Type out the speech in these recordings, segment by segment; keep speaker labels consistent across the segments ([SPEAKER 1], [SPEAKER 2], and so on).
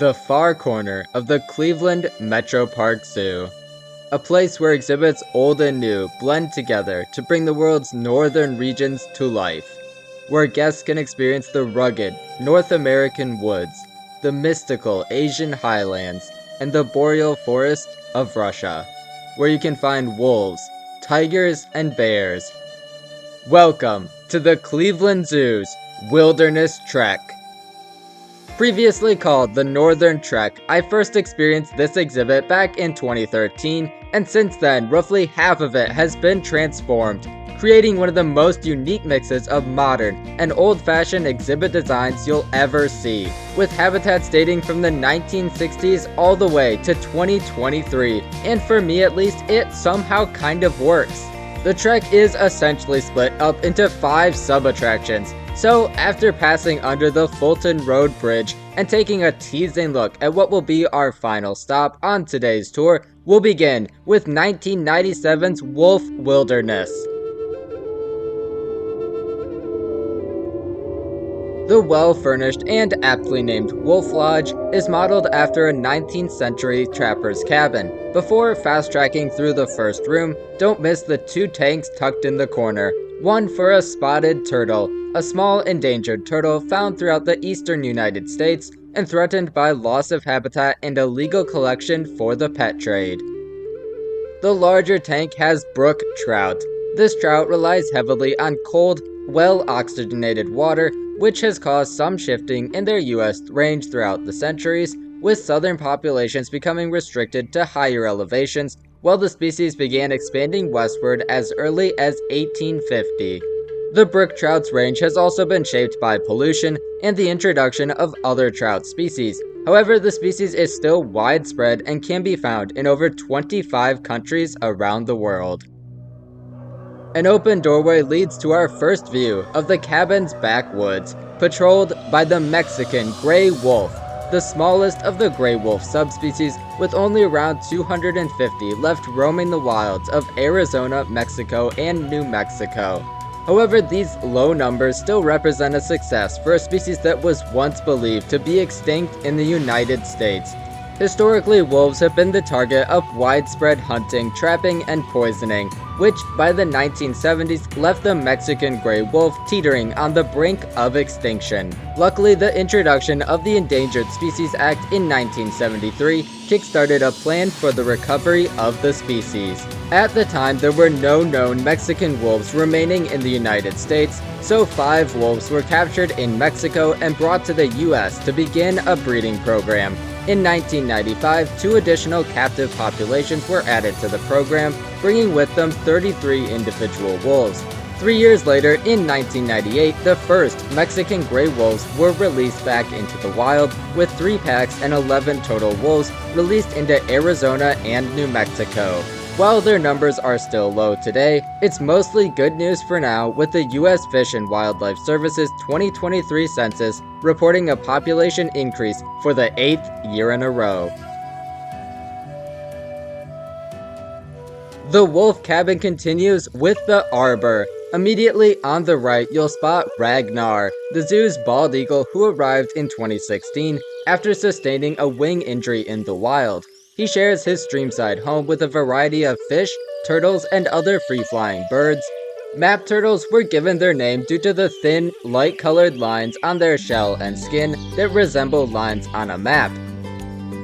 [SPEAKER 1] the far corner of the Cleveland Metroparks Zoo, a place where exhibits old and new blend together to bring the world's northern regions to life, where guests can experience the rugged North American woods, the mystical Asian highlands, and the boreal forest of Russia, where you can find wolves, tigers, and bears. Welcome to the Cleveland Zoo's Wilderness Trek. Previously called the Northern Trek, I first experienced this exhibit back in 2013, and since then, roughly half of it has been transformed, creating one of the most unique mixes of modern and old-fashioned exhibit designs you'll ever see, with habitats dating from the 1960s all the way to 2023, and for me at least, it somehow kind of works. The trek is essentially split up into 5 sub-attractions, so after passing under the Fulton Road Bridge and taking a teasing look at what will be our final stop on today's tour, we'll begin with 1997's Wolf Wilderness. The well-furnished and aptly named Wolf Lodge is modeled after a 19th century trapper's cabin. Before fast-tracking through the first room, don't miss the 2 tanks tucked in the corner, one for a spotted turtle, a small endangered turtle found throughout the eastern United States and threatened by loss of habitat and illegal collection for the pet trade. The larger tank has Brook Trout. This trout relies heavily on cold, well-oxygenated water, which has caused some shifting in their U.S. range throughout the centuries, with southern populations becoming restricted to higher elevations, while the species began expanding westward as early as 1850. The brook trout's range has also been shaped by pollution and the introduction of other trout species. However, the species is still widespread and can be found in over 25 countries around the world. An open doorway leads to our first view of the cabin's backwoods, patrolled by the Mexican gray wolf, the smallest of the gray wolf subspecies, with only around 250 left roaming the wilds of Arizona, Mexico, and New Mexico. However, these low numbers still represent a success for a species that was once believed to be extinct in the United States. Historically, wolves have been the target of widespread hunting, trapping, and poisoning, which by the 1970s left the Mexican gray wolf teetering on the brink of extinction. Luckily, the introduction of the Endangered Species Act in 1973 kickstarted a plan for the recovery of the species. At the time, there were no known Mexican wolves remaining in the United States, so 5 wolves were captured in Mexico and brought to the US to begin a breeding program. In 1995, 2 additional captive populations were added to the program, bringing with them 33 individual wolves. 3 years later, in 1998, the first Mexican gray wolves were released back into the wild, with 3 packs and 11 total wolves released into Arizona and New Mexico. While their numbers are still low today, it's mostly good news for now, with the U.S. Fish and Wildlife Service's 2023 census reporting a population increase for the 8th year in a row. The wolf cabin continues with the arbor. Immediately on the right, you'll spot Ragnar, the zoo's bald eagle who arrived in 2016 after sustaining a wing injury in the wild. He shares his streamside home with a variety of fish, turtles, and other free-flying birds. Map turtles were given their name due to the thin, light-colored lines on their shell and skin that resemble lines on a map.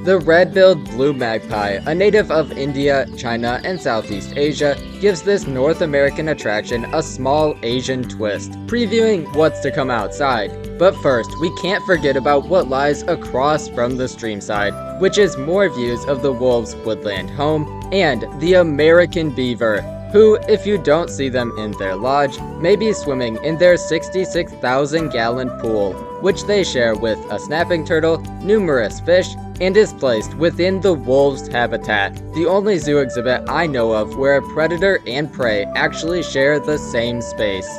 [SPEAKER 1] The red-billed blue magpie, a native of India, China, and Southeast Asia, gives this North American attraction a small Asian twist, previewing what's to come outside. But first, we can't forget about what lies across from the streamside, which is more views of the wolves' woodland home and the American beaver, who, if you don't see them in their lodge, may be swimming in their 66,000-gallon pool, which they share with a snapping turtle, numerous fish, and is placed within the wolves' habitat, the only zoo exhibit I know of where a predator and prey actually share the same space.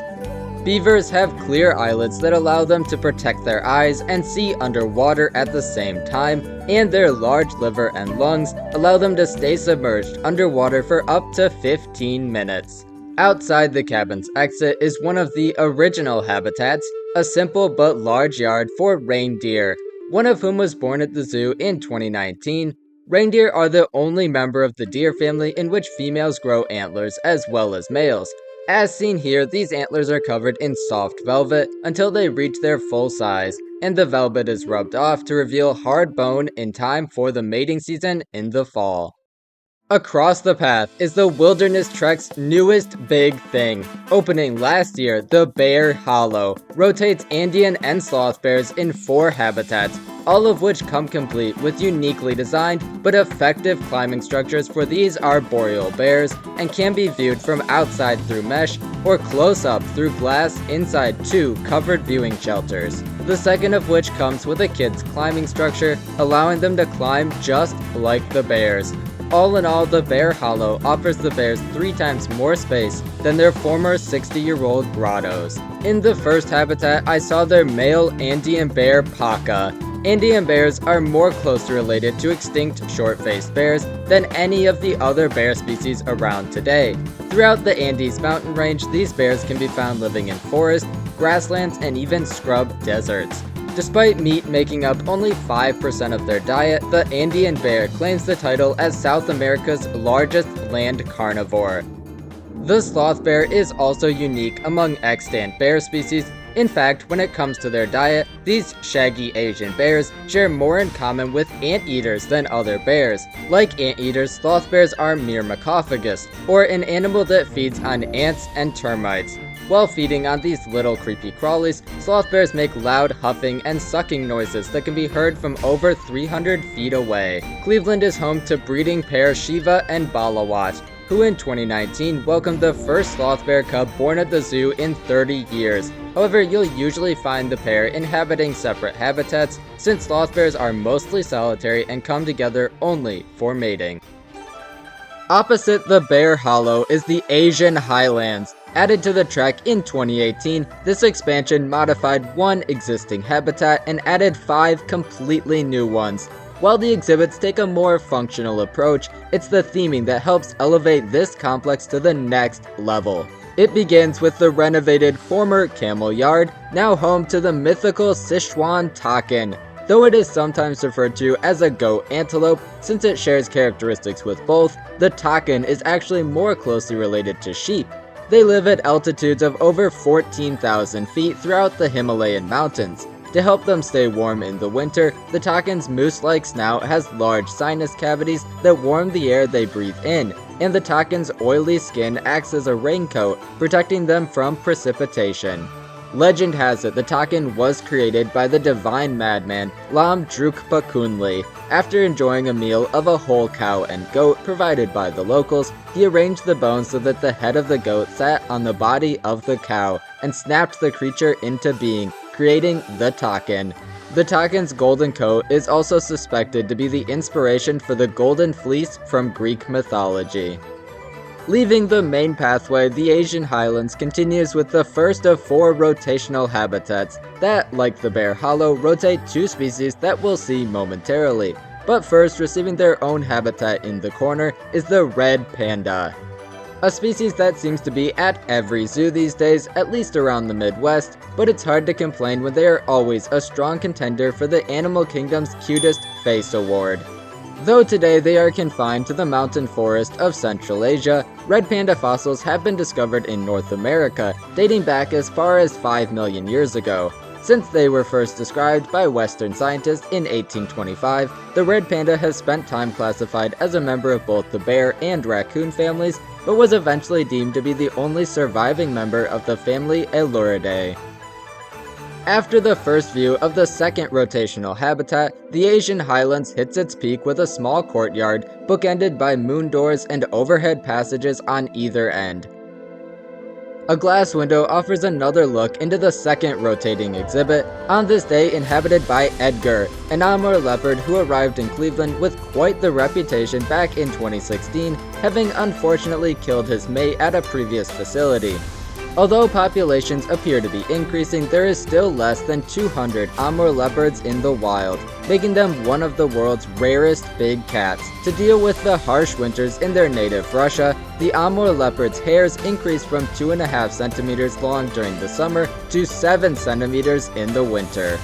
[SPEAKER 1] Beavers have clear eyelids that allow them to protect their eyes and see underwater at the same time, and their large liver and lungs allow them to stay submerged underwater for up to 15 minutes. Outside the cabin's exit is one of the original habitats, a simple but large yard for reindeer. one of whom was born at the zoo in 2019. Reindeer are the only member of the deer family in which females grow antlers as well as males. As seen here, these antlers are covered in soft velvet until they reach their full size, and the velvet is rubbed off to reveal hard bone in time for the mating season in the fall. Across the path is the Wilderness Trek's newest big thing. Opening last year, the Bear Hallow rotates Andean and sloth bears in 4 habitats, all of which come complete with uniquely designed but effective climbing structures for these arboreal bears and can be viewed from outside through mesh or close up through glass inside 2 covered viewing shelters. The second of which comes with a kid's climbing structure, allowing them to climb just like the bears. All in all, the Bear Hallow offers the bears 3 times more space than their former 60-year-old grottos. In the first habitat, I saw their male Andean bear Paca. Andean bears are more closely related to extinct short-faced bears than any of the other bear species around today. Throughout the Andes mountain range, these bears can be found living in forest, grasslands, and even scrub deserts. Despite meat making up only 5% of their diet, the Andean bear claims the title as South America's largest land carnivore. The sloth bear is also unique among extant bear species. In fact, when it comes to their diet, these shaggy Asian bears share more in common with anteaters than other bears. Like anteaters, sloth bears are myrmecophagus, or an animal that feeds on ants and termites. While feeding on these little creepy crawlies, sloth bears make loud huffing and sucking noises that can be heard from over 300 feet away. Cleveland is home to breeding pair Shiva and Balawat, who in 2019 welcomed the first sloth bear cub born at the zoo in 30 years. However, you'll usually find the pair inhabiting separate habitats, since sloth bears are mostly solitary and come together only for mating. Opposite the Bear Hallow is the Asian Highlands. Added to the trek in 2018, this expansion modified 1 existing habitat and added 5 completely new ones. While the exhibits take a more functional approach, it's the theming that helps elevate this complex to the next level. It begins with the renovated former camel yard, now home to the mythical Sichuan takin. Though it is sometimes referred to as a goat antelope, since it shares characteristics with both, the takin is actually more closely related to sheep. They live at altitudes of over 14,000 feet throughout the Himalayan mountains. To help them stay warm in the winter, the takin's moose-like snout has large sinus cavities that warm the air they breathe in, and the takin's oily skin acts as a raincoat, protecting them from precipitation. Legend has it the takin was created by the divine madman Lam Drukpa Kunli. After enjoying a meal of a whole cow and goat provided by the locals, he arranged the bones so that the head of the goat sat on the body of the cow and snapped the creature into being, creating the takin. The takin's golden coat is also suspected to be the inspiration for the golden fleece from Greek mythology. Leaving the main pathway, the Asian Highlands continues with the first of 4 rotational habitats that, like the Bear Hallow, rotate 2 species that we'll see momentarily. But first, receiving their own habitat in the corner is the red panda. A species that seems to be at every zoo these days, at least around the Midwest, but it's hard to complain when they are always a strong contender for the Animal Kingdom's Cutest Face Award. Though today they are confined to the mountain forest of Central Asia, red panda fossils have been discovered in North America, dating back as far as 5 million years ago. Since they were first described by Western scientists in 1825, the red panda has spent time classified as a member of both the bear and raccoon families, but was eventually deemed to be the only surviving member of the family Eluridae. After the first view of the second rotational habitat, the Asian Highlands hits its peak with a small courtyard bookended by moon doors and overhead passages on either end. A glass window offers another look into the second rotating exhibit, on this day inhabited by Edgar, an Amur leopard who arrived in Cleveland with quite the reputation back in 2016, having unfortunately killed his mate at a previous facility. Although populations appear to be increasing, there is still less than 200 Amur leopards in the wild, making them one of the world's rarest big cats. To deal with the harsh winters in their native Russia, the Amur leopard's hairs increase from 2.5 centimeters long during the summer to 7 centimeters in the winter.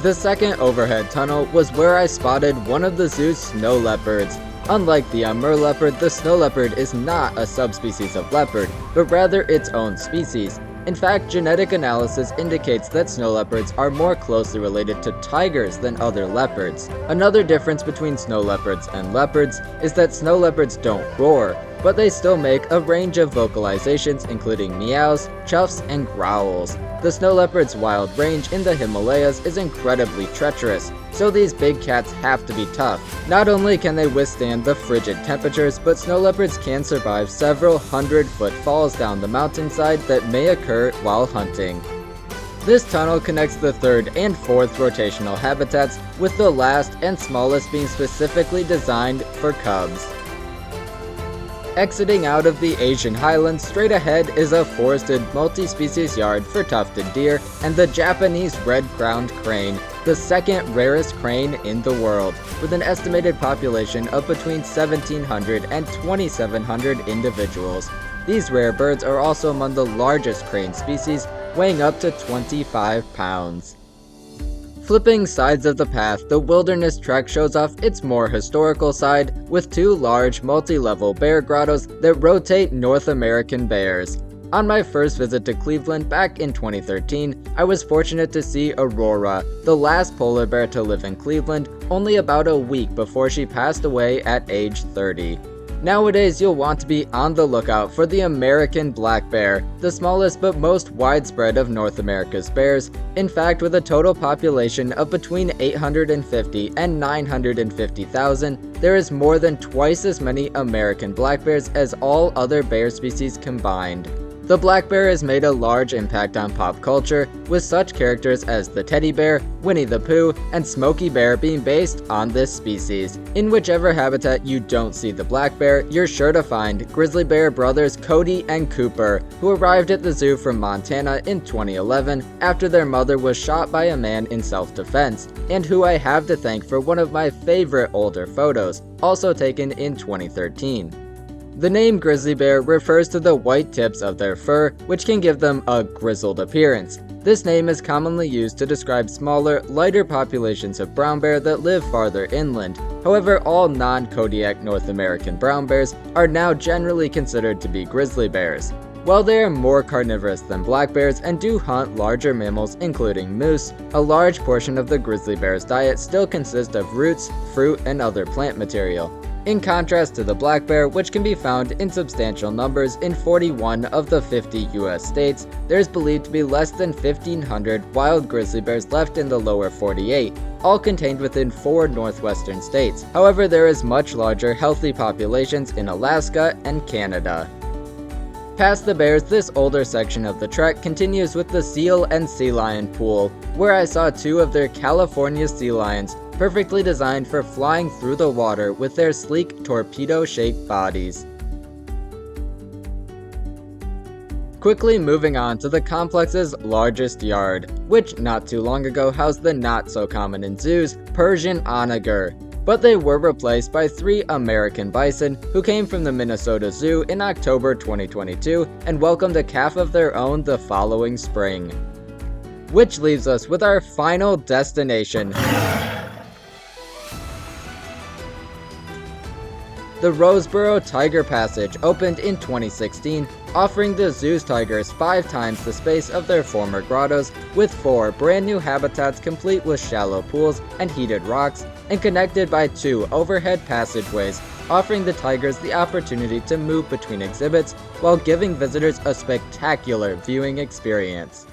[SPEAKER 1] The second overhead tunnel was where I spotted one of the zoo's snow leopards. Unlike the Amur leopard, the snow leopard is not a subspecies of leopard, but rather its own species. In fact, genetic analysis indicates that snow leopards are more closely related to tigers than other leopards. Another difference between snow leopards and leopards is that snow leopards don't roar, but they still make a range of vocalizations including meows, chuffs, and growls. The snow leopard's wild range in the Himalayas is incredibly treacherous, so these big cats have to be tough. Not only can they withstand the frigid temperatures, but snow leopards can survive several 100-foot falls down the mountainside that may occur while hunting. This tunnel connects the third and fourth rotational habitats, with the last and smallest being specifically designed for cubs. Exiting out of the Asian Highlands, straight ahead is a forested multi-species yard for tufted deer and the Japanese red-crowned crane, the second rarest crane in the world, with an estimated population of between 1,700 and 2,700 individuals. These rare birds are also among the largest crane species, weighing up to 25 pounds. Flipping sides of the path, the wilderness trek shows off its more historical side with two large multi-level bear grottos that rotate North American bears. On my first visit to Cleveland back in 2013, I was fortunate to see Aurora, the last polar bear to live in Cleveland, only about a week before she passed away at age 30. Nowadays, you'll want to be on the lookout for the American black bear, the smallest but most widespread of North America's bears. In fact, with a total population of between 850 and 950,000, there is more than twice as many American black bears as all other bear species combined. The black bear has made a large impact on pop culture, with such characters as the teddy bear, Winnie the Pooh, and Smokey Bear being based on this species. In whichever habitat you don't see the black bear, you're sure to find grizzly bear brothers Cody and Cooper, who arrived at the zoo from Montana in 2011 after their mother was shot by a man in self-defense, and who I have to thank for one of my favorite older photos, also taken in 2013. The name grizzly bear refers to the white tips of their fur, which can give them a grizzled appearance. This name is commonly used to describe smaller, lighter populations of brown bear that live farther inland. However, all non-Kodiak North American brown bears are now generally considered to be grizzly bears. While they are more carnivorous than black bears and do hunt larger mammals including moose, a large portion of the grizzly bear's diet still consists of roots, fruit, and other plant material. In contrast to the black bear, which can be found in substantial numbers in 41 of the 50 US states, there is believed to be less than 1,500 wild grizzly bears left in the lower 48, all contained within 4 northwestern states. However, there is much larger, healthy populations in Alaska and Canada. Past the bears, this older section of the trek continues with the seal and sea lion pool, where I saw 2 of their California sea lions, perfectly designed for flying through the water with their sleek torpedo-shaped bodies. Quickly moving on to the complex's largest yard, which not too long ago housed the not-so-common in zoos Persian onager, but they were replaced by 3 American bison who came from the Minnesota Zoo in October 2022 and welcomed a calf of their own the following spring. Which leaves us with our final destination. The Roseborough Tiger Passage opened in 2016, offering the zoo's tigers 5 times the space of their former grottos, with 4 brand new habitats complete with shallow pools and heated rocks, and connected by 2 overhead passageways, offering the tigers the opportunity to move between exhibits while giving visitors a spectacular viewing experience.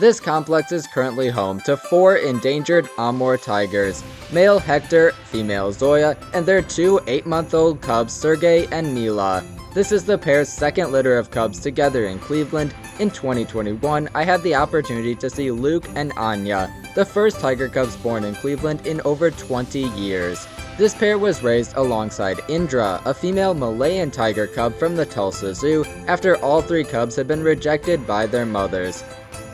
[SPEAKER 1] This complex is currently home to 4 endangered Amur tigers, male Hector, female Zoya, and their 2 8-month-old cubs Sergey and Mila. This is the pair's second litter of cubs together in Cleveland. In 2021, I had the opportunity to see Luke and Anya, the first tiger cubs born in Cleveland in over 20 years. This pair was raised alongside Indra, a female Malayan tiger cub from the Tulsa Zoo, after all 3 cubs had been rejected by their mothers.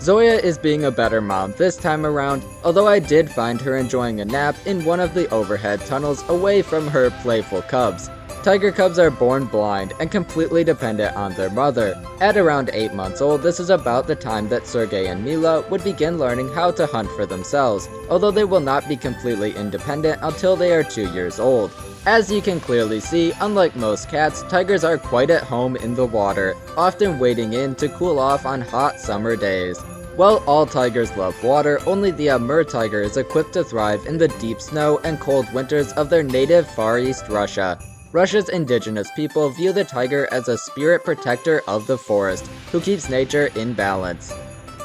[SPEAKER 1] Zoya is being a better mom this time around, although I did find her enjoying a nap in one of the overhead tunnels away from her playful cubs. Tiger cubs are born blind and completely dependent on their mother. At around 8 months old, this is about the time that Sergey and Mila would begin learning how to hunt for themselves, although they will not be completely independent until they are 2 years old. As you can clearly see, unlike most cats, tigers are quite at home in the water, often wading in to cool off on hot summer days. While all tigers love water, only the Amur tiger is equipped to thrive in the deep snow and cold winters of their native Far East Russia. Russia's indigenous people view the tiger as a spirit protector of the forest, who keeps nature in balance.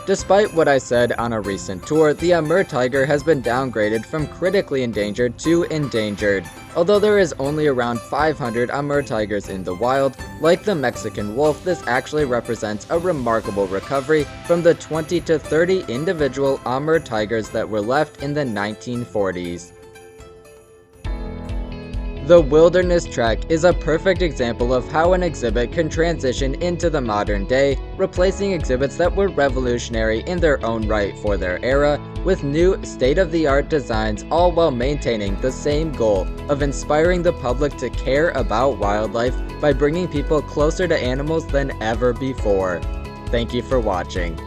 [SPEAKER 1] Despite what I said on a recent tour, the Amur tiger has been downgraded from critically endangered to endangered. Although there is only around 500 Amur tigers in the wild, like the Mexican wolf, this actually represents a remarkable recovery from the 20 to 30 individual Amur tigers that were left in the 1940s. The Wilderness Trek is a perfect example of how an exhibit can transition into the modern day, replacing exhibits that were revolutionary in their own right for their era, with new, state-of-the-art designs, all while maintaining the same goal of inspiring the public to care about wildlife by bringing people closer to animals than ever before. Thank you for watching.